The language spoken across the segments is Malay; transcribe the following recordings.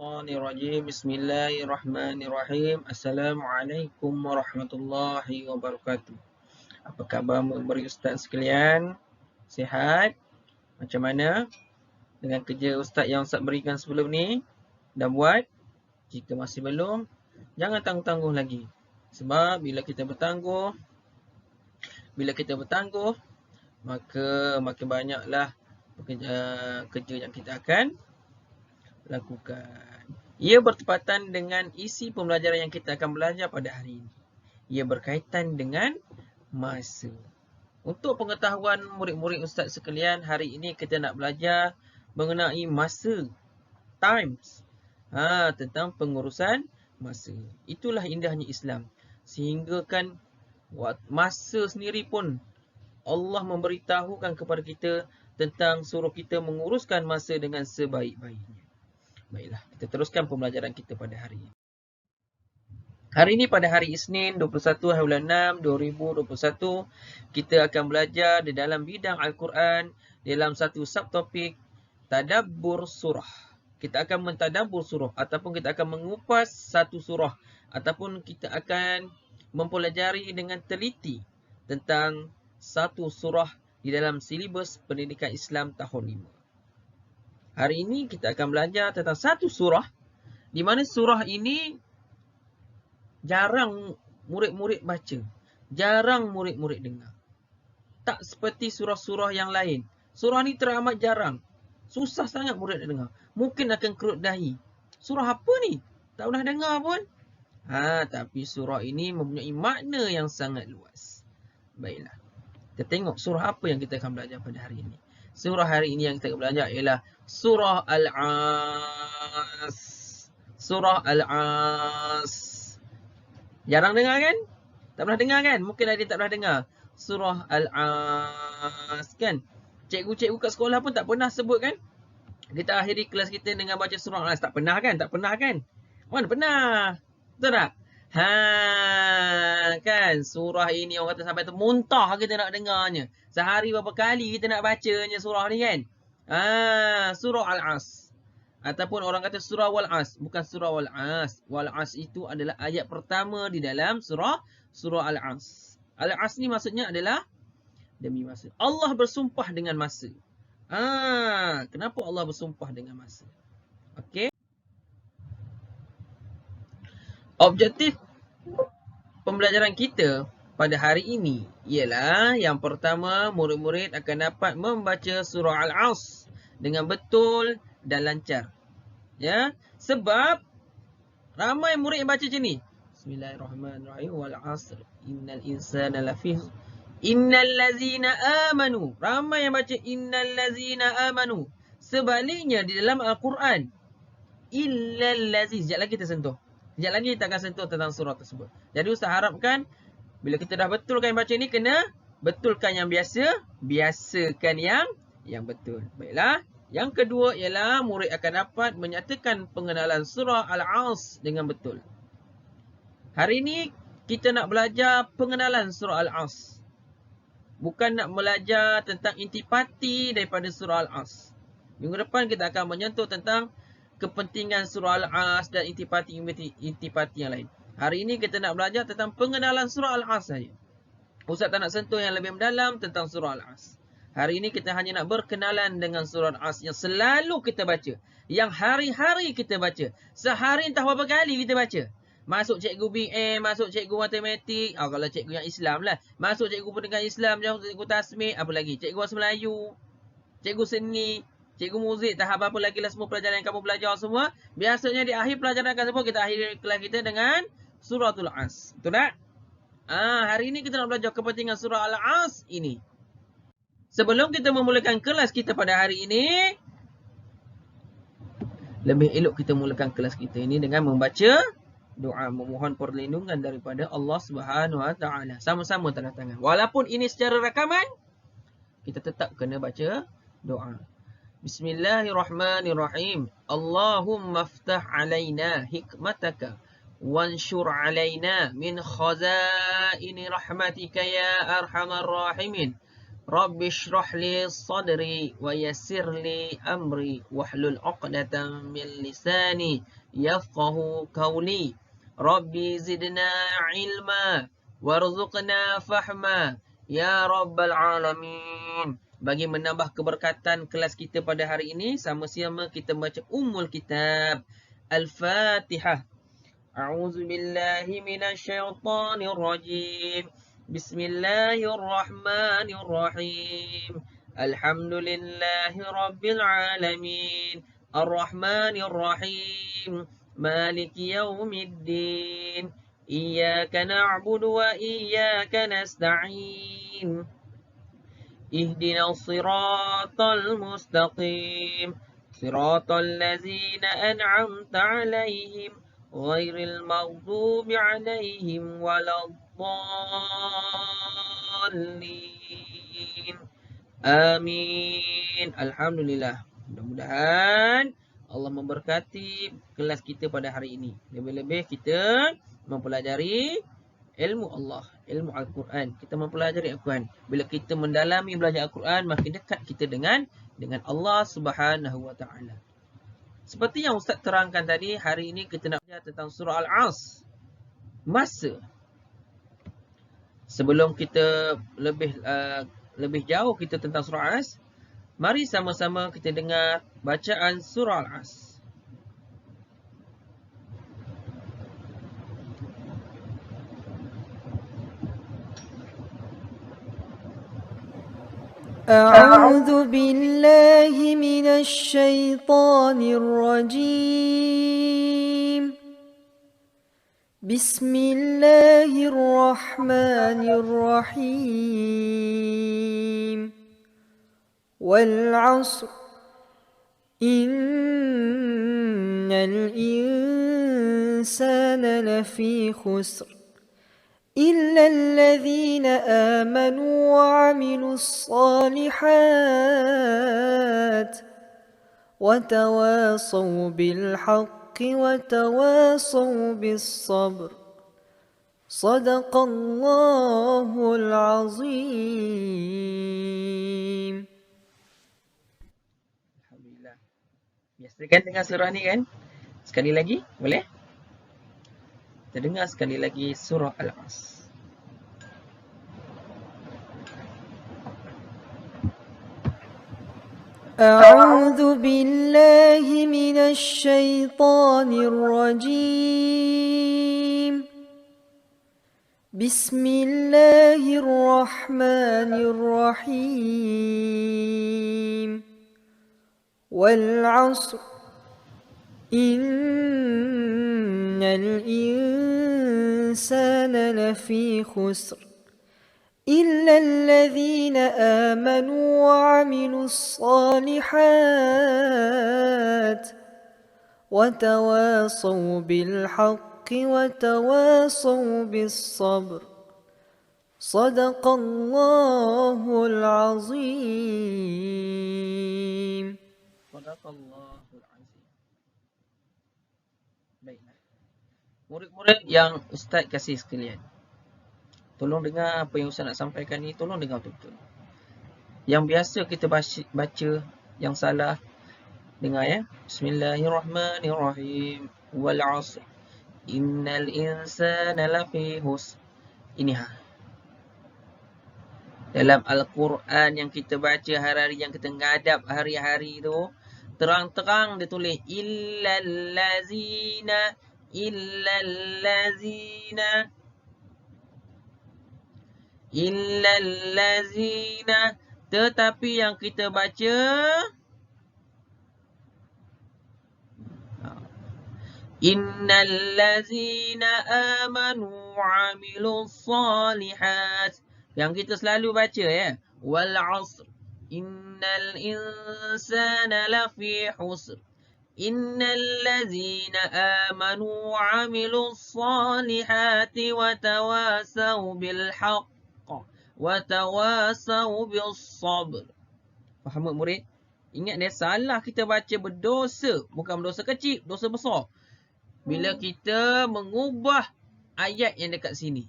Rajim. Bismillahirrahmanirrahim. Assalamualaikum warahmatullahi wabarakatuh. Apa khabar murid ustaz sekalian? Sihat? Macam mana dengan kerja ustaz yang ustaz berikan sebelum ni? Dah buat? Jika masih belum, jangan tangguh-tangguh lagi. Sebab bila kita bertangguh, maka makin banyaklah kerja yang kita akan lakukan. Ia bertepatan dengan isi pembelajaran yang kita akan belajar pada hari ini. Ia berkaitan dengan masa. Untuk pengetahuan murid-murid ustaz sekalian, hari ini kita nak belajar mengenai masa, times. Tentang pengurusan masa. Itulah indahnya Islam. Sehingga kan masa sendiri pun Allah memberitahukan kepada kita tentang suruh kita menguruskan masa dengan sebaik-baiknya. Baiklah, kita teruskan pembelajaran kita pada hari ini. Hari ini pada hari Isnin 21 hari bulan 6 2021, kita akan belajar di dalam bidang Al-Quran dalam satu subtopik tadabbur surah. Kita akan mentadabbur surah ataupun kita akan mengupas satu surah ataupun kita akan mempelajari dengan teliti tentang satu surah di dalam silibus pendidikan Islam tahun 5. Hari ini kita akan belajar tentang satu surah di mana surah ini jarang murid-murid baca, jarang murid-murid dengar. Tak seperti surah-surah yang lain. Surah ni teramat jarang. Susah sangat murid dengar. Mungkin akan kerut dahi. Surah apa ni? Tak pernah dengar pun. Tapi surah ini mempunyai makna yang sangat luas. Baiklah. Kita tengok surah apa yang kita akan belajar pada hari ini. Surah hari ini yang kita akan belajar ialah Surah Al-As. Surah Al-As. Jarang dengar kan? Tak pernah dengar kan? Mungkin ada tak pernah dengar. Surah Al-As kan? Cikgu-cikgu kat sekolah pun tak pernah sebut kan? Kita akhiri kelas kita dengan baca surah Al-As. Tak pernah kan? Tak pernah kan? Mana pernah? Betul tak? Kan surah ini orang kata sampai termuntah kita nak dengarnya. Sehari berapa kali kita nak bacanya surah ni kan? Surah Al-As. Ataupun orang kata surah Wal-As. Bukan surah Wal-As. Wal-As itu adalah ayat pertama di dalam surah Al-As. Al-As ni maksudnya adalah demi masa. Allah bersumpah dengan masa. Kenapa Allah bersumpah dengan masa? Okey. Objektif pembelajaran kita pada hari ini ialah yang pertama, murid-murid akan dapat membaca surah Al-As dengan betul dan lancar. Ya, sebab ramai murid yang baca macam ni. Bismillahirrahmanirrahim. Wal 'asr innal insana lafi innal ladzina amanu. Ramai yang baca innal ladzina amanu. Sebaliknya di dalam Al-Quran illal ladzi. Sekejap lagi kita sentuh. Sekejap lagi kita akan sentuh tentang surah tersebut. Jadi ustaz harapkan bila kita dah betulkan baca ni, kena betulkan yang biasa, biasakan yang betul. Baiklah. Yang kedua ialah murid akan dapat menyatakan pengenalan surah Al-As dengan betul. Hari ini kita nak belajar pengenalan surah Al-As. Bukan nak belajar tentang intipati daripada surah Al-As. Minggu depan kita akan menyentuh tentang kepentingan surah Al-As dan intipati yang lain. Hari ini kita nak belajar tentang pengenalan surah Al-As saja. Ustaz tak nak sentuh yang lebih mendalam tentang surah Al-As. Hari ini kita hanya nak berkenalan dengan surah Al-As yang selalu kita baca. Yang hari-hari kita baca. Sehari entah berapa kali kita baca. Masuk cikgu BM, masuk cikgu matematik. Kalau cikgu yang Islam lah. Masuk cikgu pendidikan Islam, cikgu tasmik. Apa lagi? Cikgu bahasa Melayu. Cikgu seni. Cikgu muzik, tahap apa lagi lah semua pelajaran yang kamu belajar semua. Biasanya di akhir pelajaran tersebut kita akhiri kelas kita dengan suratul As. Betul tak? Hari ini kita nak belajar kepentingan surah Al-As ini. Sebelum kita memulakan kelas kita pada hari ini, lebih elok kita mulakan kelas kita ini dengan membaca doa, memohon perlindungan daripada Allah Subhanahu Wa Taala. Sama-sama tanda tangan. Walaupun ini secara rakaman, kita tetap kena baca doa. Bismillahirrahmanirrahim. Allahumma aftah alaina hikmataka wanshur alaina min khazaini rahmatika ya arhamar rahimin. Rabbi shrah li sadri wa yassir li amri wahlul 'uqdatam min lisani yafqahu qawli. Rabbi zidna ilma warzuqna fahma ya rabbal alamin. Bagi menambah keberkatan kelas kita pada hari ini, sama-sama kita baca Ummul Kitab Al-Fatihah. A'udzu billahi minasyaitonir rajim. Bismillahirrahmanirrahim. Alhamdulillahi rabbil alamin. Arrahmanirrahim. Maliki yaumiddin. Iyyaka na'budu wa iyyaka nasta'in. Ihdinas siratal mustaqim. Siratal ladzina an'amta 'alaihim ghairil maghdubi 'alaihim waladdallin. Amin. Alhamdulillah. Mudah-mudahan Allah memberkati kelas kita pada hari ini. Lebih-lebih kita mempelajari ilmu Allah, ilmu Al-Quran. Kita mempelajari Al-Quran. Bila kita mendalami belajar Al-Quran, makin dekat kita dengan Allah Subhanahu wa taala. Seperti yang Ustaz terangkan tadi, hari ini kita nak belajar tentang surah Al-Asr. Masa. Sebelum kita lebih jauh kita tentang surah Al-Asr, mari sama-sama kita dengar bacaan surah Al-Asr. أعوذ بالله من الشيطان الرجيم. بسم الله الرحمن الرحيم. والعصر إن الإنسان لفي خسر إلا الذين آمنوا وعملوا الصالحات وتواصوا بالحق وتواصوا بالصبر. صدق الله العظيم. Alhamdulillah. Biasa kan dengar surah ni kan? Sekali lagi, boleh? Kita dengar sekali lagi surah Al-Asr. أعوذ بالله من الشيطان الرجيم. بسم الله الرحمن الرحيم. والعصر إن الإنسان لفي خسر إلا الذين آمنوا وعملوا الصالحات وتواصوا بالحق وتواصوا بالصبر. صدق الله العظيم. Sadaqallahul azim. Baiklah. Murid-murid yang Ustaz kasih sekalian, tolong dengar apa yang Ustaz nak sampaikan ni, tolong dengar betul-betul. Yang biasa kita baca yang salah, dengar ya. Bismillahirrahmanirrahim. Wal 'asr. Innal insana lafi khusr. Ini dalam Al-Quran yang kita baca hari-hari, yang kita ngadap hari-hari tu, terang-terang dia tulis illallazina. Tetapi yang kita baca innallazina amanu wa amilus salihat. Yang kita selalu baca ya. Wal 'asr. Innal insana lafi khusr. Innal ladzina amanu wa 'amilus salihati wa tawasaw bil haqq wa tawasaw bis sabr. Faham tak murid? Ingat dia, salah kita baca berdosa, bukan berdosa kecil, dosa besar. Bila kita mengubah ayat yang dekat sini.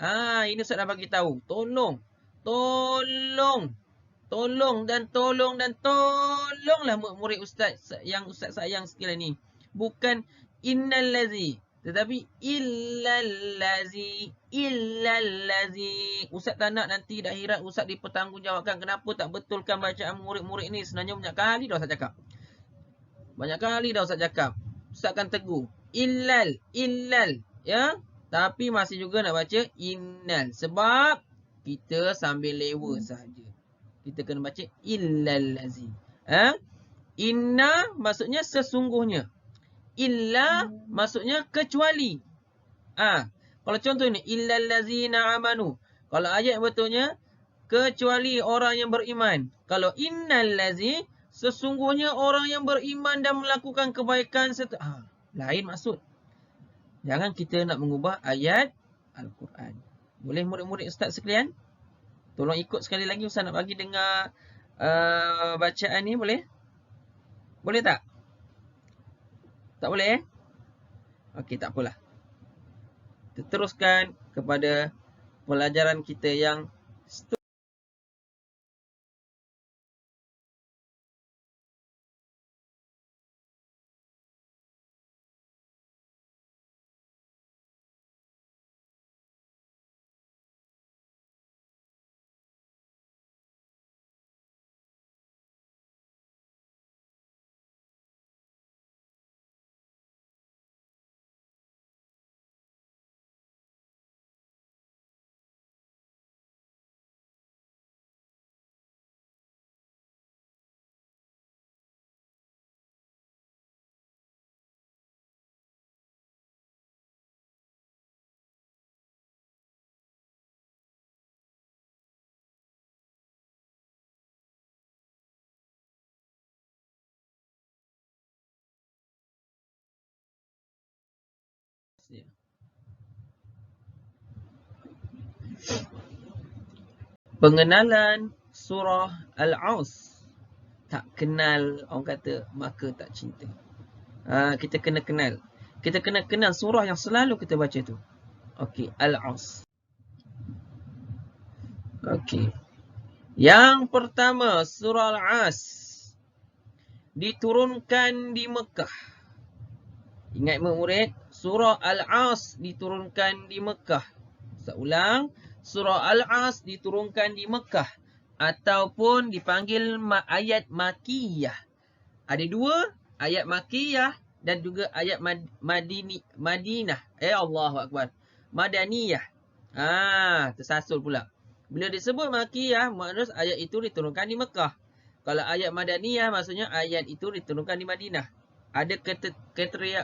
Ini Ustaz dah bagi tahu. Tolong Tolong. Tolong dan tolonglah murid ustaz yang ustaz sayang sekalian ni. Bukan innallazi, tetapi illallazi. Ustaz tak nak nanti di akhirat ustaz dipertanggungjawabkan kenapa tak betulkan bacaan murid-murid ni. Sebenarnya banyak kali dah ustaz cakap. Ustaz akan tegur. Illal, ya. Tapi masih juga nak baca innal. Sebab kita sambil lewa sahaja. Kita kena baca illallazi. Inna maksudnya sesungguhnya. Illa maksudnya kecuali. Kalau contoh ni illallazina amanu. Kalau ayat betulnya kecuali orang yang beriman. Kalau innallazi sesungguhnya orang yang beriman dan melakukan kebaikan lain maksud. Jangan kita nak mengubah ayat Al-Quran. Boleh murid-murid ustaz sekalian? Tolong ikut sekali lagi ustaz nak bagi dengar bacaan ni boleh? Boleh tak? Tak boleh Okey, tak apalah. Kita teruskan kepada pelajaran kita yang pengenalan surah Al-As. Tak kenal, orang kata, maka tak cinta. Kita kena kenal. Kita kena kenal surah yang selalu kita baca tu. Okey, Al-As. Okey. Yang pertama, surah Al-As diturunkan di Mekah. Ingat murid, surah Al-As diturunkan di Mekah. Saya ulang, surah Al-As diturunkan di Mekah ataupun dipanggil ayat Makiyah. Ada dua, ayat Makiyah dan juga ayat Madinah. Allahu Akbar. Madaniyah. Tersasul pula. Bila disebut Makiyah, maksud ayat itu diturunkan di Mekah. Kalau ayat Madaniyah, maksudnya ayat itu diturunkan di Madinah. Ada kriteria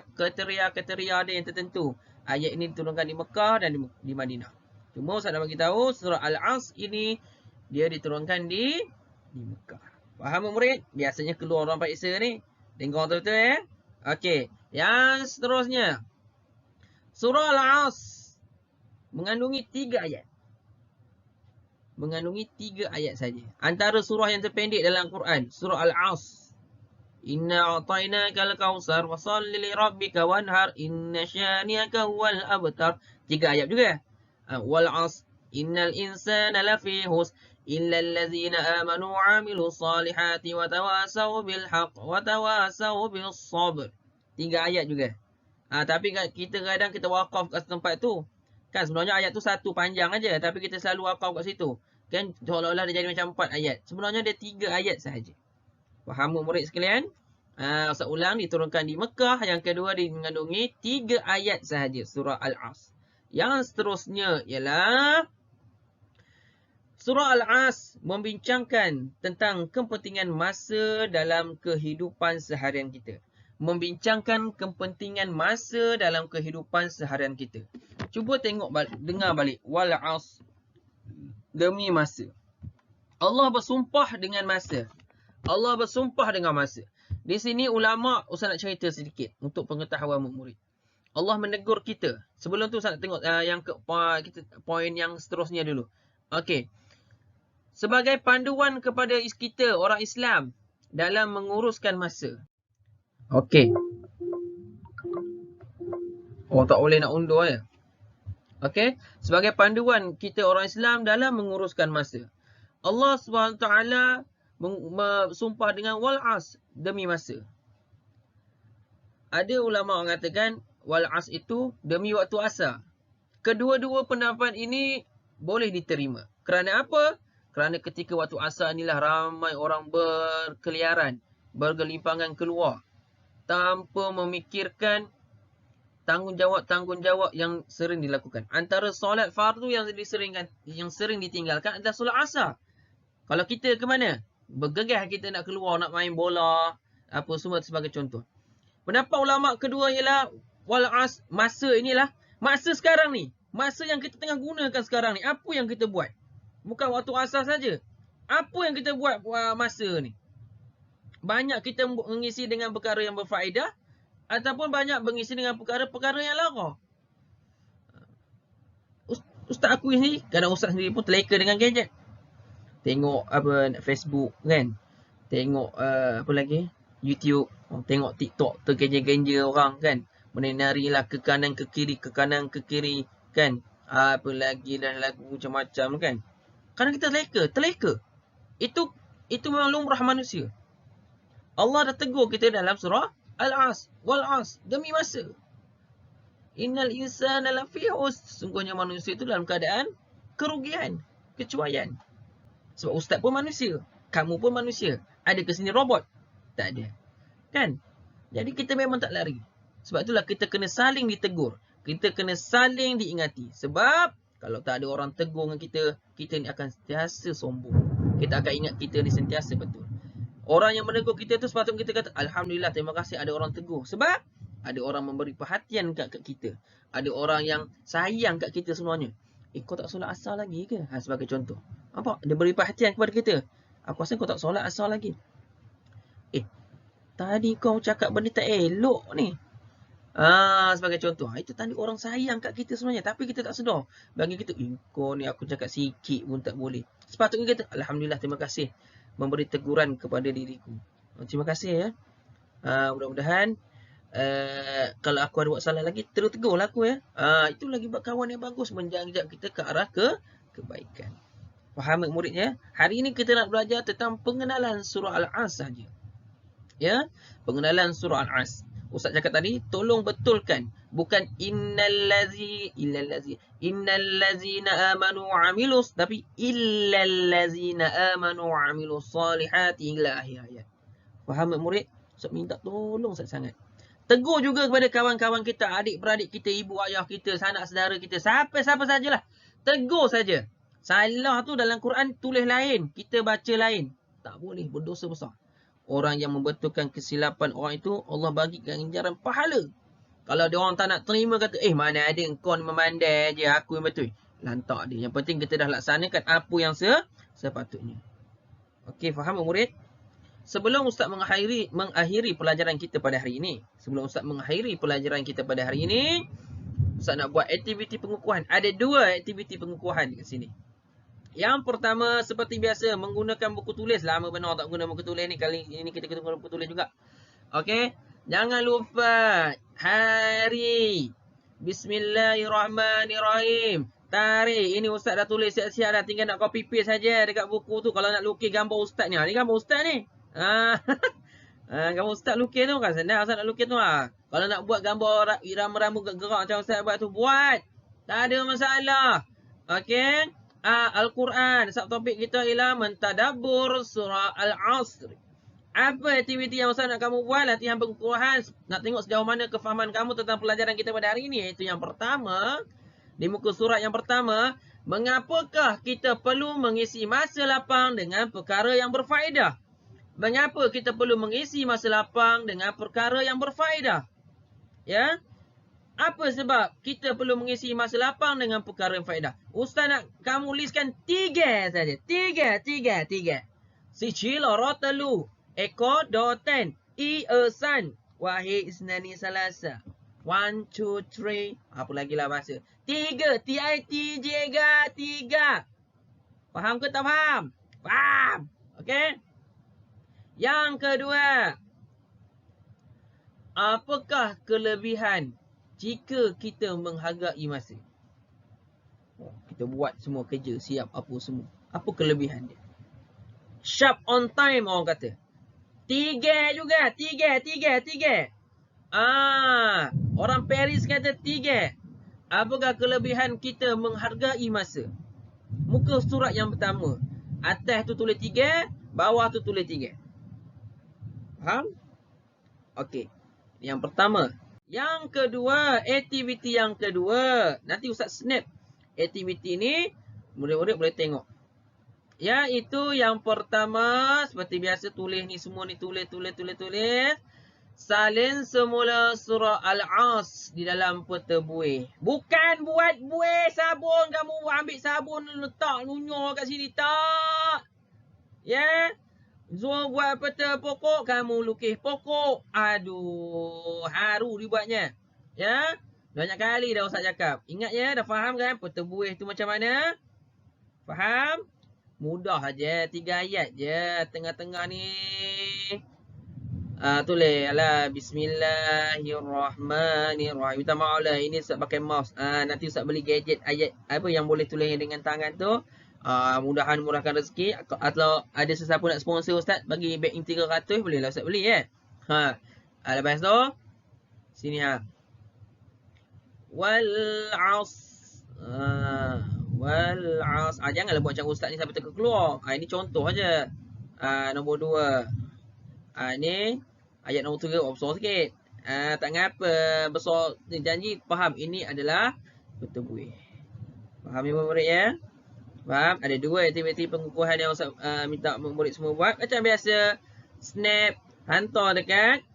dia yang tertentu. Ayat ini diturunkan di Mekah dan di Madinah. Cuma saya nak bagi tahu surah Al-As ini dia diturunkan di Mekah. Faham murid? Biasanya keluar orang periksa ni. Dengar betul-betul ya. Okey, yang seterusnya. Surah Al-As mengandungi 3 ayat. Mengandungi 3 ayat saja. Antara surah yang terpendek dalam Quran, surah Al-As. Inna a'tainaka al-kautsar wa shalli li rabbika wanhar inna syani'aka huwal abtar. 3 ayat juga. Wal 'asr innal insana lafi khusr illa allazina amanu wa 'amilus salihati wa tawasaw bil haqq wa tawasaw bis sabr. 3 ayat juga. Tapi kita kadang kita wakaf kat tempat tu. Kan sebenarnya ayat tu satu panjang aja, tapi kita selalu wakaf kat situ. Kan seolah-olah dia jadi macam 4 ayat. Sebenarnya dia 3 ayat sahaja. Faham murid sekalian? Saya ulang, diturunkan di Mekah. Yang kedua, dia mengandungi 3 ayat sahaja. Surah Al-As. Yang seterusnya ialah surah Al-As membincangkan tentang kepentingan masa dalam kehidupan seharian kita. Membincangkan kepentingan masa dalam kehidupan seharian kita. Cuba tengok balik, dengar balik. Wal 'asr. Demi masa. Allah bersumpah dengan masa. Allah bersumpah dengan masa. Di sini ulama' Ustaz nak cerita sedikit untuk pengetahuan murid. Allah menegur kita. Sebelum tu Ustaz nak tengok poin yang seterusnya dulu. Okey. Sebagai panduan kepada kita orang Islam dalam menguruskan masa. Okey. Oh, tak boleh nak undur ya. Okey, sebagai panduan kita orang Islam dalam menguruskan masa. Allah SWT bersumpah dengan wal as, demi masa. Ada ulama mengatakan wal as itu demi waktu asar. Kedua-dua pendapat ini boleh diterima. Kerana apa? Kerana ketika waktu asar inilah ramai orang berkeliaran, bergelimpangan keluar tanpa memikirkan tanggungjawab yang sering dilakukan. Antara solat fardu yang sering ditinggalkan adalah solat asar. Kalau kita ke mana? Bergegas kita nak keluar, nak main bola, apa semua sebagai contoh. Pendapat ulama kedua ialah wal as, masa inilah, masa sekarang ni, masa yang kita tengah gunakan sekarang ni, apa yang kita buat? Bukan waktu asar saja. Apa yang kita buat masa ni? Banyak kita mengisi dengan perkara yang berfaedah ataupun banyak mengisi dengan perkara-perkara yang lara. Ustaz aku ni, kadang ustaz sendiri pun terleka dengan gadget. Tengok Facebook kan. Tengok apa lagi? YouTube, tengok TikTok, tergenja-genja orang kan. Menari-narilah ke kanan ke kiri, ke kanan ke kiri kan. Apa lagi dan lagu macam-macam kan. Kadang kita terleka. Itu memang lumrah manusia. Allah dah tegur kita dalam surah Al-As, wal-As, demi masa. Innal insana lafi khusr. Sungguhnya manusia itu dalam keadaan kerugian, kecuaian. Sebab ustaz pun manusia, kamu pun manusia. Ada ke sini robot? Tak ada. Kan? Jadi kita memang tak lari. Sebab itulah kita kena saling ditegur. Kita kena saling diingati. Sebab kalau tak ada orang tegur dengan kita ni akan sentiasa sombong. Kita akan ingat kita ni sentiasa betul. Orang yang menegur kita tu sepatutnya kita kata, Alhamdulillah, terima kasih ada orang tegur. Sebab ada orang memberi perhatian kat kita. Ada orang yang sayang kat kita semuanya. Kau tak solat asar lagi ke? Sebagai contoh. Nampak? Dia beri perhatian kepada kita. Aku rasa kau tak solat asar lagi. Tadi kau cakap benda tak elok ni. Sebagai contoh. Itu tanda orang sayang kat kita sebenarnya. Tapi kita tak sedar. Bagi kita, kau ni aku cakap sikit pun tak boleh. Sepatutnya kita, Alhamdulillah, terima kasih. Memberi teguran kepada diriku. Terima kasih ya. Mudah-mudahan kalau aku ada buat salah lagi, terus tegurlah aku ya. Itu lagi buat kawan yang bagus. Menjangkau kita ke arah kebaikan. Faham muridnya? Hari ini kita nak belajar tentang pengenalan surah Al-As saja. Ya, pengenalan surah Al-As. Ustaz cakap tadi, tolong betulkan. Bukan innallazina amanu wa amilus, tapi illallazina amanu wa amilus salihati ila akhir ayat. Faham murid? Ustaz minta tolong sangat. Tegur juga kepada kawan-kawan kita, adik-beradik kita, ibu ayah kita, sanak saudara kita, siapa sajalah. Tegur saja. Salah tu dalam Quran tulis lain, kita baca lain. Tak boleh, berdosa besar. Orang yang membetulkan kesilapan orang itu, Allah bagi ganjaran pahala. Kalau dia orang tak nak terima, kata, mana ada kau ni memandai je, aku yang betul. Lantak dia. Yang penting kita dah laksanakan apa yang sepatutnya. Okey, faham murid? Sebelum Ustaz mengakhiri pelajaran kita pada hari ini. Ustaz nak buat aktiviti pengukuhan. Ada 2 aktiviti pengukuhan kat sini. Yang pertama, seperti biasa, menggunakan buku tulis. Lama benar tak guna buku tulis ni. Kali ini kita guna buku tulis juga. Okey. Jangan lupa hari. Bismillahirrahmanirrahim. Tarikh. Ini Ustaz dah tulis siap-siap dah. Tinggal nak copy paste saja dekat buku tu. Kalau nak lukis gambar Ustaz ni. Ni gambar Ustaz ni. Gambar Ustaz lukis tu kan. Senang Ustaz nak lukis tu. Kalau nak buat gambar irama-rama gerak macam Ustaz buat tu, buat. Tak ada masalah. Okey. Al-Quran. Subtopik kita ialah mentadabbur surah Al-Asr. Apa aktiviti yang Ustaz nak kamu buat? Latihan pengukuhan. Nak tengok sejauh mana kefahaman kamu tentang pelajaran kita pada hari ini. Iaitu yang pertama. Di muka surat yang pertama. Mengapakah kita perlu mengisi masa lapang dengan perkara yang berfaedah? Mengapa kita perlu mengisi masa lapang dengan perkara yang berfaedah? Ya? Apa sebab kita perlu mengisi masa lapang dengan perkara yang faedah? Ustaz nak kamu listkan 3 saja. 3. Sijil ratalu. Ekor doten. San. Wahid isnani salasa. 1, 2, 3. Apa lagi lah bahasa? 3. T-I-T-J-G-A. 3. Faham ke tak faham? Faham. Okey? Yang kedua. Apakah kelebihan jika kita menghargai masa? Kita buat semua kerja, siap apa semua. Apa kelebihan dia? Sharp on time orang kata. 3 juga. 3. Orang Paris kata 3. Apakah kelebihan kita menghargai masa? Muka surat yang pertama. Atas tu tulis 3, bawah tu tulis 3. Faham? Okey. Yang pertama. Yang kedua, aktiviti yang kedua. Nanti Ustaz snap aktiviti ni, murid-murid boleh tengok. Iaitu yang pertama, seperti biasa tulis ni semua ni, tulis. Salin semula surah Al-As di dalam peta buih. Bukan buat buih sabun, kamu ambil sabun letak lunyur kat sini, tak. Zul buat peta pokok, kamu lukis pokok. Aduh, haru dibuatnya. Banyak kali dah Ustaz cakap. Ingat dah faham kan peta buih tu macam mana? Faham? Mudah aja, 3 ayat je tengah-tengah ni. Tulis Bismillahirrahmanirrahim. Minta maaf lah, ini Ustaz pakai mouse. Nanti Ustaz beli gadget ayat apa yang boleh tulis dengan tangan tu. Mudahan murahkan rezeki. Atau ada sesiapa nak sponsor Ustaz bagi backing 300, boleh lah Ustaz beli lepas tu sini wal as. Janganlah buat macam Ustaz ni sampai terkeluar. Ini contoh aja. Nombor 2. Ni ayat nombor 3 besar sikit. Tak ngapa besar ni, janji faham ini adalah peta buih. Faham ni murid ya? Faham? Ada 2 aktiviti pengukuhan yang Ustaz minta murid semua buat. Macam biasa, snap, hantar dekat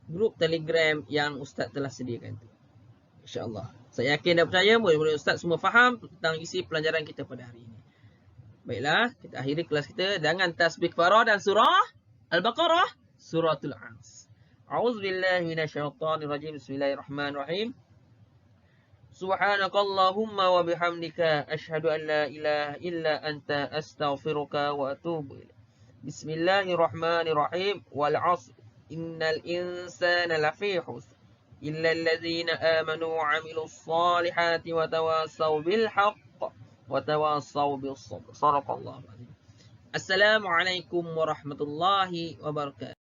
grup Telegram yang Ustaz telah sediakan tu. InsyaAllah. Saya yakin dan percaya murid-murid Ustaz semua faham tentang isi pelajaran kita pada hari ini. Baiklah, kita akhiri kelas kita dengan tasbih kafarah dan surah Al-Baqarah, suratul As. A'udzubillahi minasyaitonirrajim. Bismillahirrahmanirrahim. Subhanakallahumma wa bihamdika asyhadu an la ilaha illa anta astaghfiruka wa atubu ilaik. Bismillahirrahmanirrahim. Wal 'asr innal insana lafi khusr illa allazina amanu wa 'amilus solihati wa tawassaw bil haqq wa tawassaw bis sabr. Shadaqallahu alazim. Assalamualaikum warahmatullahi wabarakatuh.